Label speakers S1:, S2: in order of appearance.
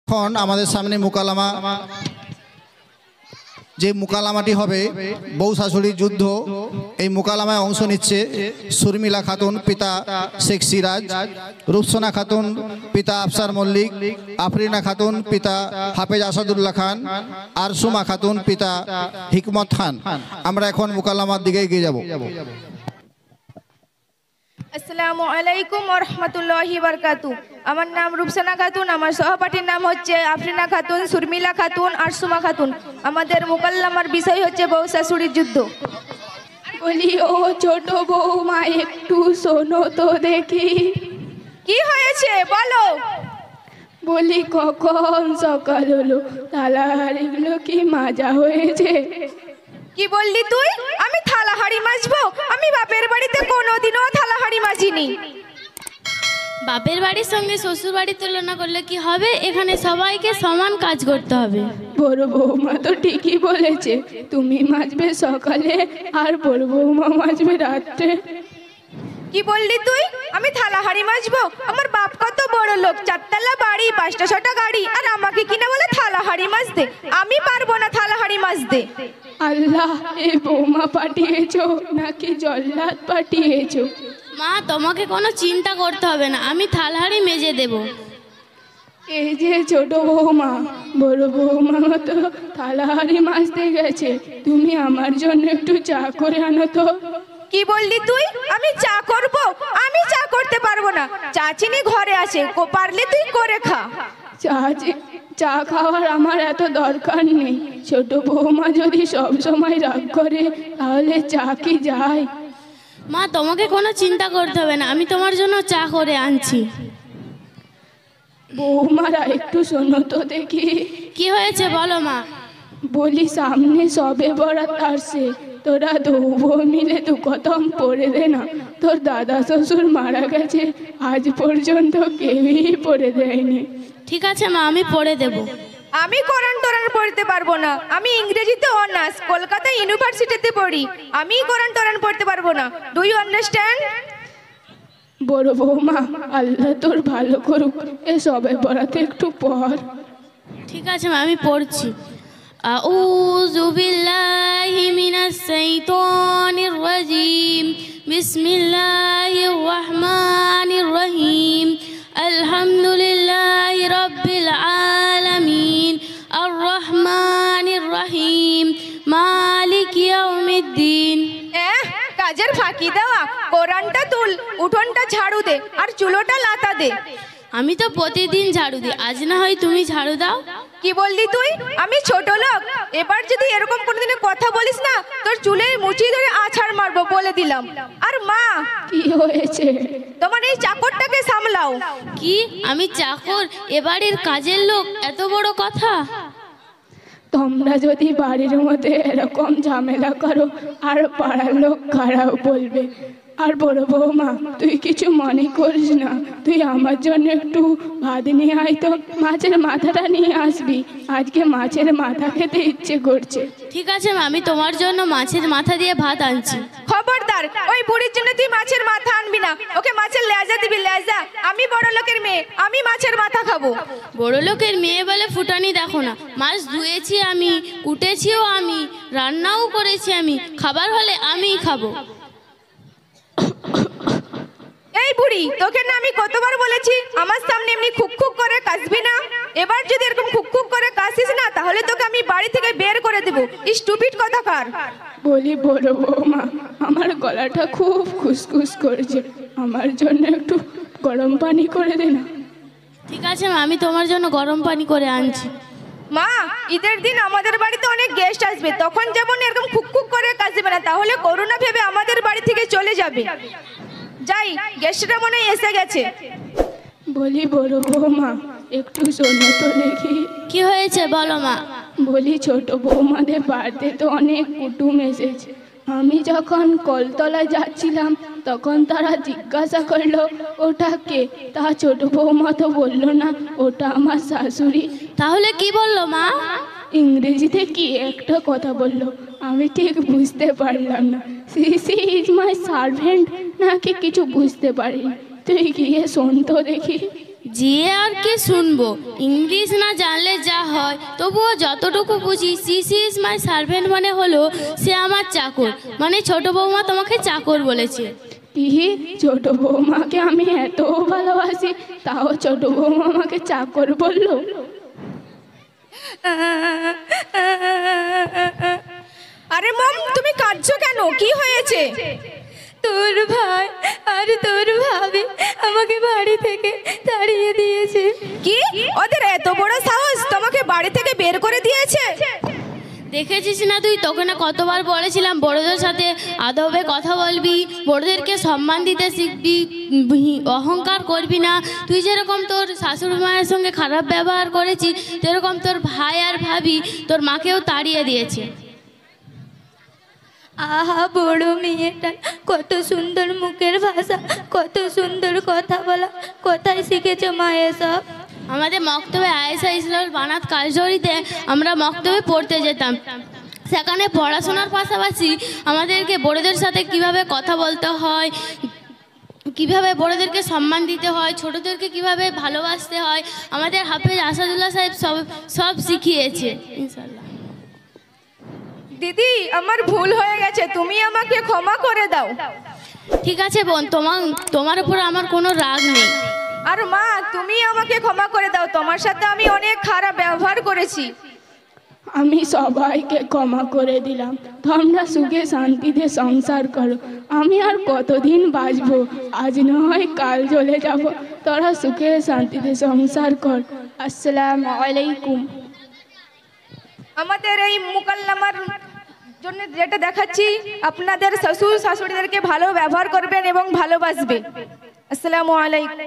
S1: এখন আমাদের সামনে মোকালামা, যে মোকালামাটি হবে বউ শাশুড়ির যুদ্ধ, এই মোকালামায় অংশ নিচ্ছে শর্মিলা খাতুন, পিতা শেখ সিরাজ, রূপসোনা খাতুন, পিতা আফসার মল্লিক, আফরিনা খাতুন, পিতা হাফেজ আসাদুল্লাহ খান, আর সুমা খাতুন, পিতা হিকমত খান। আমরা এখন মোকালামার দিকে এগিয়ে যাব।
S2: আসসালামু আলাইকুম ওয়া রাহমাতুল্লাহি ওয়া বারাকাতুহু। আমার নাম রূপসোনা খাতুন, আমার সহপাঠীর নাম হচ্ছে আফরিনা খাতুন, শর্মিলা খাতুন আর সুমা খাতুন। আমাদের মোকাল্লামার বিষয় হচ্ছে বউ শাশুড়ির যুদ্ধ।
S3: বলি, ও ছোট বৌমা, একটু শোনো তো দেখি।
S2: কি হয়েছে বলো?
S3: বলি, কখন সকাল হলো, থালাহাড়িগুলো কি মাজা হয়েছে?
S2: কি বললি তুই? আমি থালা হাড়ি মাজবো? আমি বাপের বাড়িতে কোনোদিনও থালা হাড়ি মাজিনি।
S4: বাপের বাড়ির সঙ্গে শ্বশুর বাড়ির তুলনা করলে কি হবে? এখানে সবাইকে সমান কাজ করতে হবে।
S3: বড় বৌমা তো ঠিকই বলেছে, তুমি মাজবে সকালে আর বড় বৌমা মাজবে রাত্রে।
S2: কি বললি তুই? আমি থালা হাড়ি মাজবো? আমার বাপ কত বড় লোক, 4 তলা বাড়ি, 5টা 6টা গাড়ি, আর আমাকে কিনা বলে থালা হাড়ি মাজতে? আমি পারবো না থালা হাড়ি মাজতে।
S3: আল্লাহ, এই বৌমা পাঠিয়েছো নাকি জল্লাদ পাঠিয়েছো?
S4: মা, তোমাকে কোনো চিন্তা করতে হবে না, আমি থালহাড়ি মেজে দেব।
S3: এই যে ছোট বৌমা, বড় বৌমা তো থালাহাড়ি মাজতে গেছে, তুমি আমার জন্য একটু চা করে আনো তো।
S2: কি বললি তুই? আমি চা করব? আমি চা করতে পারবো না। চা চিনি ঘরে আছে, পারলে তুই করে খা।
S3: চা খাওয়ার আমার এত দরকার নেই। ছোট বৌমা যদি সব সময় রাগ করে তাহলে চা কি যায়?
S4: মা, তোমাকে কোনো চিন্তা করতে হবে না, আমি তোমার জন্য চা করে আনছি।
S3: বৌমারা একটু শোনো তো দেখি।
S4: কি হয়েছে বলো মা?
S3: বলি, সামনে সবে বরাত আসছে, তোরা দু বউ মিলে 2 কদম পড়ে দে না। তোর দাদা শ্বশুর মারা গেছে, আজ পর্যন্ত কেউই পড়ে দেয়নি।
S4: ঠিক আছে মা, আমি পড়ে দেব।
S2: আমি কোরআন টোরান পড়তে পারবো না। আমি ইংরেজিতে অনার্স, কলকাতা ইউনিভার্সিটিতে পড়ি। আমি কোরআন টোরান পড়তে পারবো না। Do you understand?
S3: বড় বৌমা, আল্লাহ তোর ভালো করুক, এ সবে বরাতে একটু পড়।
S4: ঠিক আছে মা, আমি পড়ছি। আউযু বিল্লাহি মিনাশ শাইতানির রাজিম। বিসমিল্লাহির রহমানির রহিম। আলহামদুলিল্লাহি রাব্বিল আলামিন। আর রহমানির রহিম। মালিক ইয়াউমিদ্দিন।
S2: কাজের ফাঁকি দেওয়া? কোরআনটা তুল, উঠোনটা ঝাড়ু দে, আর চুলোটা লাতা দে।
S4: আমি তো প্রতিদিন ঝাড়ু দিই, আজ না হয় তুমি ঝাড়ু দাও।
S2: কি বললি তুই? আমি ছোট লোক? এবার যদি এরকম কোনোদিনে কথা বলিস না, তোর চুলের মুঠি ধরে আছাড় মারবো বলে দিলাম। আর মা,
S3: কি হয়েছে?
S2: তোমার এই চাকরটাকে সামলাও।
S4: কি? আমি চাকর? এ বাড়ির কাজের লোক? এত বড় কথা!
S3: তোমরা যদি বাড়ির মধ্যে এরকম ঝামেলা করো, আর পাড়ার লোক খারাপ বলবে। আর বড় বৌমা, তুই কিছু মনে করিস না, তুই আমার জন্য একটু ভাত নিয়ে আয় তো। মাছের মাথাটা নিয়ে আসবি, আজকে মাছের মাথা খেতে ইচ্ছে করছে।
S4: ঠিক আছে মা, আমি তোমার জন্য মাছের মাথা দিয়ে ভাত আনছি।
S2: খবরদার, ওই বুড়ির জন্য তুই মাছের মাথা আনবি না। ওকে মাছের লেজা দিবি, লেজা। আমি বড় লোকের মেয়ে, আমি মাছের মাথা খাবো।
S4: বড় লোকের মেয়ে বলে ফুটানি দেখো না। মাছ ধুয়েছি আমি, কুটেছিও আমি, রান্নাও করেছি আমি, খাবার হলে আমিই খাবো।
S2: এই বুড়ি, তোকে না আমি কতবার বলেছি আমার সামনে এমনি খুক খুক করে কাশবি না। এবার যদি এরকম খুক খুক করে কাশিস না, তাহলে তোকে আমি বাড়ি থেকে বের করে দেবো। স্টুপিড কথাকার।
S3: বলি, বড় বৌমা, আমার গলাটা খুব খুসখুস করছে, আমার জন্য একটু গরম পানি করে দে না।
S4: ঠিক আছে মা, আমি তোমার জন্য গরম পানি করে আনছি।
S2: মা, ঈদের দিন আমাদের বাড়িতে অনেক গেস্ট আসবে, তখন যেমন এরকম খুক খুক করে কাশবে না, তাহলে করোনা ভেবে আমাদের বাড়ি থেকে চলে যাবে। যাই, গেস্টটা মনে হয় এসে গেছে।
S3: বলি, বড় বৌমা, একটু শোনো তো দেখি।
S4: কি হয়েছে বলো মা?
S3: বলি, ছোট বৌমাদের বাড়িতে তো অনেক কুটুম এসেছে। আমি যখন কলতলায় যাচ্ছিলাম তখন তারা জিজ্ঞাসা করলো, ওটা কে? তা ছোট বৌমা তো বললো না, ওটা আমার শাশুড়ি।
S4: তাহলে কি বললো মা?
S3: ইংরেজিতে কি একটা কথা বললো, আমি ঠিক বুঝতে পারলাম না। সি ইজ মাই সার্ভেন্ট নাকি কিছু বুঝতে পারিনি। তুই গিয়ে শোন তো দেখি।
S4: যে আর কি শুনবো, ইংলিশ না জানলে যা হয়, তবুও যতটুকু বুঝি সি ইজ মাই সার্ভেন্ট মানে হলো সে আমার চাকর, মানে ছোট বৌমা তোমাকে চাকর বলেছে।
S3: কি, ছোট বৌমাকে আমি এত ভালোবাসি, তাও ছোট বৌমা আমাকে চাকর বললো?
S2: আরে মম, তুমি কাঁদছো কেন? কি হয়েছে?
S5: তোর ভাই আর তোর ভাবি আমাকে বাড়ি থেকে তাড়িয়ে দিয়েছে।
S2: কি? ওদের এত বড় সাহস তোমাকে বাড়ি থেকে বের করে দিয়েছে?
S4: দেখেছিস না তুই, তোকে না কতবার বলেছিলাম বড়দের সাথে আদবে কথা বলবি, বড়দেরকে সম্মান দিতে শিখবি, অহংকার করবি না। তুই যেরকম তোর শাশুড়ি মায়ের সঙ্গে খারাপ ব্যবহার করেছিস, সেরকম তোর ভাই আর ভাবি তোর মাকেও তাড়িয়ে দিয়েছে।
S5: আহা, বড় মেয়েটা কত সুন্দর মুখের ভাষা, কত সুন্দর কথা বলা, কোথায় শিখেছো মা এসব?
S4: আমাদের মক্তবে আয়েশা ইসলামের বানাত কালজরিতে আমরা মক্তবে পড়তে যেতাম। সেখানে পড়াশোনার পাশাপাশি আমাদেরকে বড়দের সাথে কিভাবে কথা বলতে হয়, কিভাবে বড়দেরকে সম্মান দিতে হয়, ছোটদেরকে কিভাবে ভালোবাসতে হয়, আমাদের হাফেজ আসাদুল্লাহ সাহেব সব শিখিয়েছে ইনশাআল্লাহ।
S2: দিদি, আমার ভুল হয়ে গেছে, তুমি আমাকে ক্ষমা করে দাও।
S4: ঠিক আছে বোন, তোমার উপর আমার কোনো রাগ নেই।
S2: আর মা, তুমি আমাকে ক্ষমা করে দাও, তোমার সাথে আমি অনেক খারাপ ব্যবহার করেছি।
S3: আমি সবাইকে ক্ষমা করে দিলাম, তোমরা সুখে শান্তিতে সংসার করো। আমি আর কতদিন বাঁচবো, আজ নয় কাল চলে যাব, তোরা সুখে শান্তিতে সংসার কর। আসসালামু আলাইকুম।
S2: আমাদের এই মুকাল্লামার জন্য যেটা দেখাচ্ছি, আপনাদের শ্বশুর শাশুড়িদেরকে ভালো ব্যবহার করবেন এবং ভালোবাসবে। আসসালামু আলাইকুম।